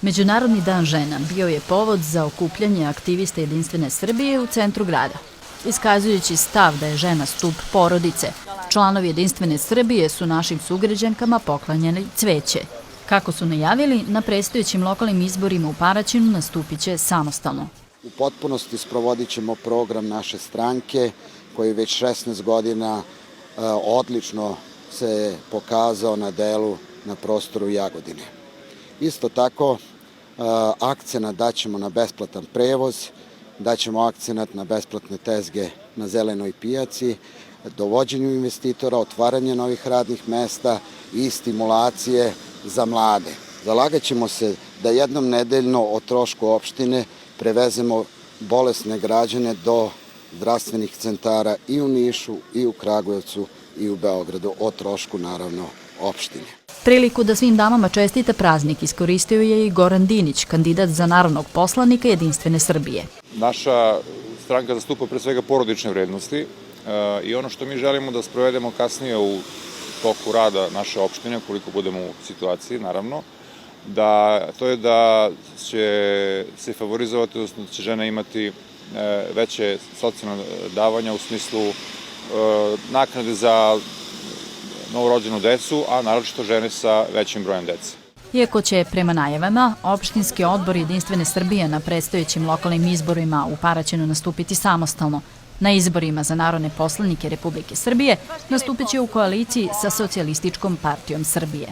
Međunarodni dan žena bio je povod za okupljanje aktivista Jedinstvene Srbije u centru grada. Iskazujući stav da je žena stup porodice, članovi Jedinstvene Srbije su našim sugrađankama poklanjali cveće. Kako su najavili, na predstojećim lokalnim izborima u Paraćinu nastupit će samostalno. U potpunosti sprovodit ćemo program naše stranke koji već 16 godina odlično se pokazao na delu na prostoru Jagodine. Isto tako, akcenat daćemo na besplatan prevoz, daćemo akcenat na besplatne tezge na zelenoj pijaci, dovođenju investitora, otvaranje novih radnih mesta i stimulacije za mlade. Zalagat ćemo se da jednom nedeljno o trošku opštine prevezemo bolesne građane do zdravstvenih centara i u Nišu, i u Kragujevcu, i u Beogradu, o trošku naravno opštine. Priliku da svim damama čestita praznik iskoristio je i Goran Dinić, kandidat za narodnog poslanika Jedinstvene Srbije. Naša stranka zastupa pre svega porodične vrednosti i ono što mi želimo da sprovedemo kasnije u toku rada naše opštine, koliko budemo u situaciji, naravno, to je da će se favorizovati, odnosno da će žene imati veće socijalne davanja u smislu naknade za novorođenu decu, a naročito žene sa većim brojem dece. Iako će, prema najavama, opštinski odbor Jedinstvene Srbije na predstojećim lokalnim izborima u Paraćinu nastupiti samostalno, na izborima za narodne poslanike Republike Srbije nastupit će u koaliciji sa Socijalističkom partijom Srbije.